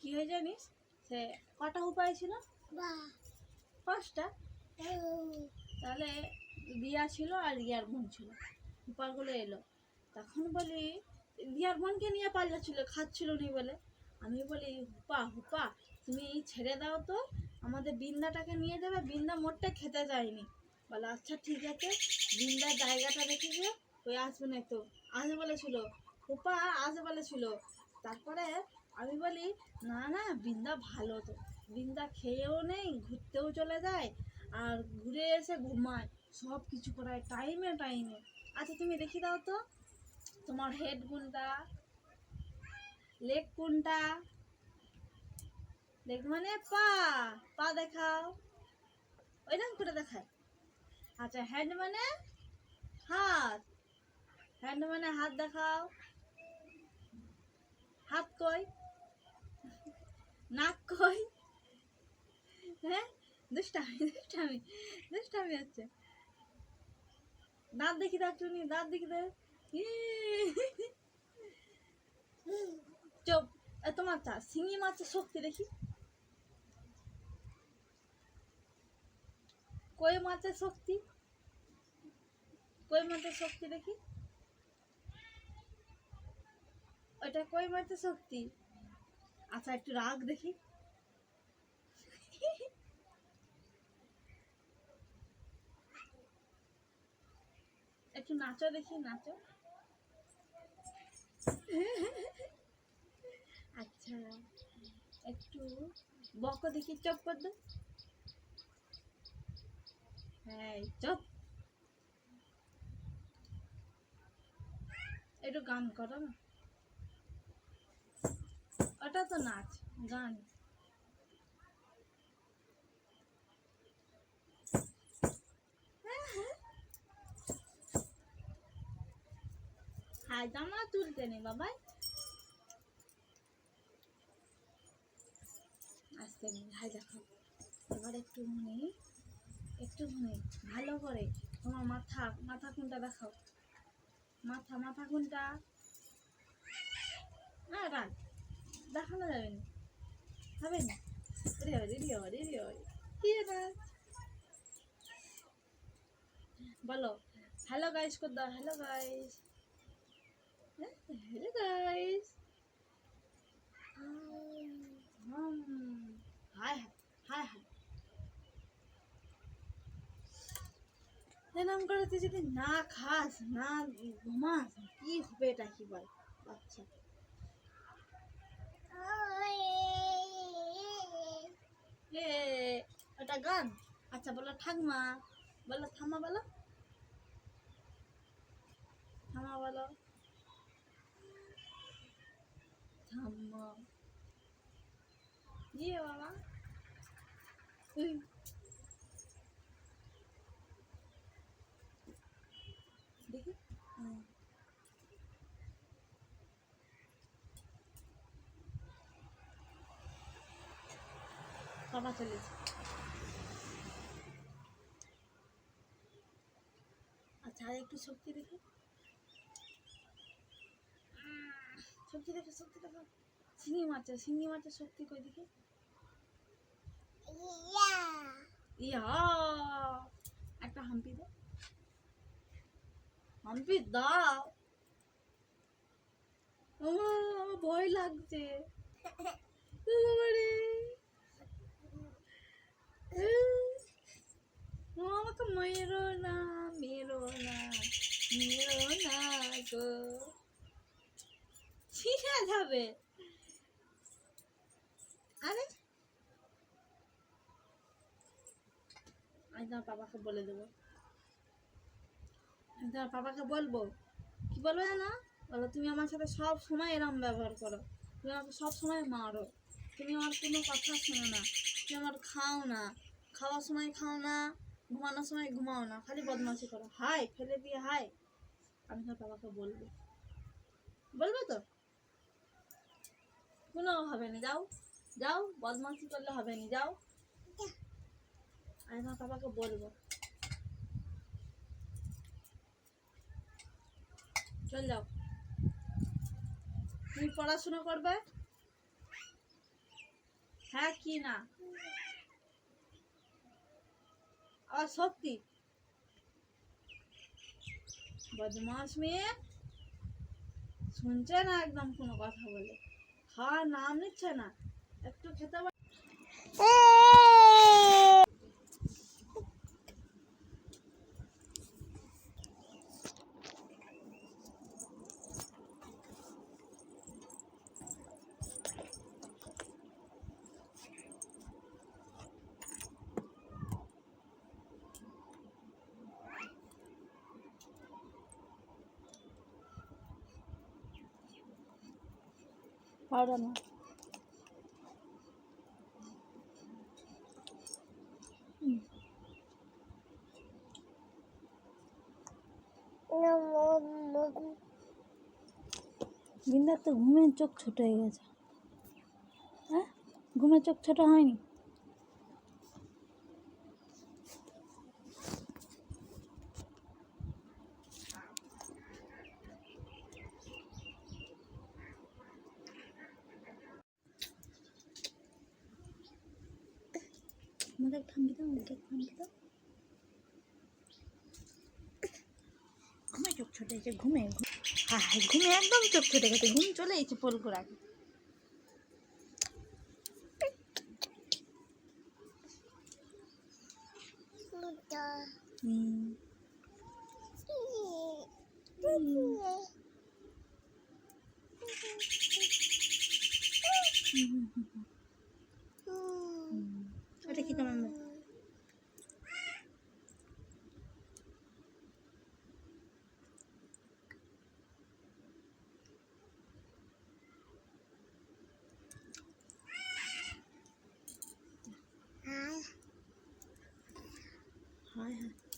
কি হয় জানিস, সে কটা উপায় ছিল? 5টা। তাহলে দিয়া ছিল আর রিয়ার বোন ছিল, উপাগুলো এলো। তখন বলি রিয়ার বোনকে নিয়ে পাল্লাছিল, খাচ্ছিল নি বলে। আমি বলি হুপা হুপা তুমি ছেড়ে দাও তো, আমাদের বিন্দাটাকে নিয়ে যাবে, বিন্দা মোটটা খেতে যায়নি। বলে আচ্ছা ঠিক আছে, বিন্দার জায়গাটা রেখেছে, ওই আসবে না তো। আসবে বলেছিল হুপা, আসবে বলেছিল। তারপরে আমি বলি না না, বৃন্দা ভালো তো, বৃন্দা খেয়েও নেই, ঘুরতেও চলে যায়, আর ঘুরে এসে ঘুমায়, সব কিছু করায় টাইমে টাইমে। আচ্ছা তুমি দেখি দাও তো, তোমার হেড কোনটা, লেগ কোনটা? লেগ মানে পা, পা দেখাও, ওইরকম করে দেখায়। আচ্ছা হ্যান্ড মানে হাত, হ্যান্ড মানে হাত দেখাও, হাত কই, নাক কই? হ্যাঁ, দুষ্টামি দুষ্টামি দুষ্টামি হচ্ছে। দাঁত দেখি দাও তুমি, দাঁত দেখি দাও। চোখ, তোমার চা শিঙি মাছের শক্তি দেখি, কই মাছের শক্তি, কই মাছের শক্তি দেখি, ওইটা কই মাছের শক্তি। আচ্ছা একটু রাগ দেখি, একটু নাচো দেখি, নাচো। আচ্ছা একটু বকো দেখি, চপ কর দো। হ্যাঁ চপ। একটু গান করো না, ওটা তো নাচ, গান। হাই জামা তুলতে নেই বাবাই, আজকে নেই, হাই দেখো। এবার একটুখানি ভালো করে তোমার মাথা, মাথা কোনটা দেখাও, মাথা, মাথা কোনটা? না রাগ দেখানো যাবে না, হবে না। কি না বলো, হ্যালো গাইস কর দাও, hello guys, hello guys, high high high. এরকম করে তুই যদি না খাস, না ঘুমাস, কি হবে এটা, কি বল বাচ্চা? এ ওটা গান। আচ্ছা বলো ঠাকমা, বলো থামা, বলো থামা, বলো থামা। ইয়ে বাবা, দেখি। বাবা চলেছে। আচ্ছা আর একটু শক্তি দেখি, শক্তি দেখো, শক্তি দেখো। শিঙি মাছের শক্তি কই দেখি। ইয়া, একটা হাম্পি দাও, হাম্পি দাও। আমার ভয় লাগছে, আমাকে মেরো না, মেরো না, মেরো না গো, ছিঁড়ে যাবে। আরে আমি তোমার পাপাকে বলে দেবো, আমি তোমার পাপাকে বলবো। কি বলবো জানো? বলো তুমি আমার সাথে সব সময় এরম ব্যবহার করো, তুমি আমাকে সব সময় মারো, তুমি আমার কোনো কথা শোনো না, তুমি আমার খাও না, খাওয়ার সময় খাও না, ঘুমানোর সময় ঘুমাও না, খালি বদমাশি করো, হাই ফেলে দিয়ে হাই। আমি তোমার বাবাকে বলবো, বলবো তো, কোনো হবে না, যাও যাও, বদমাশি করলে হবে না, যাও। আমি তোমার বাবাকে বলবো, চল যাও। তুমি পড়াশোনা করবে, হ্যাঁ কি না? আর সত্যি বদমাস মেয়ে, শুনছে না একদম কোনো কথা বলে, খাওয়ার নাম নিচ্ছে না, একটু খেতে পারো না। বিন্দার তো ঘুমের চোখ ছোট হয়ে গেছে। হ্যাঁ, ঘুমের চোখ ছোট হয়নি? আমাকে থামবি দাও, আমাকে থামবি দাও। ঘুমে চোখ ছোট হয়েছে, ঘুমে হ্যাঁ হ্যাঁ, ঘুমে একদম চোখ ছোট গেছে, ঘুম চলে এসেছে পলকুর আগে। এটা কি তোমার? হায় হায়।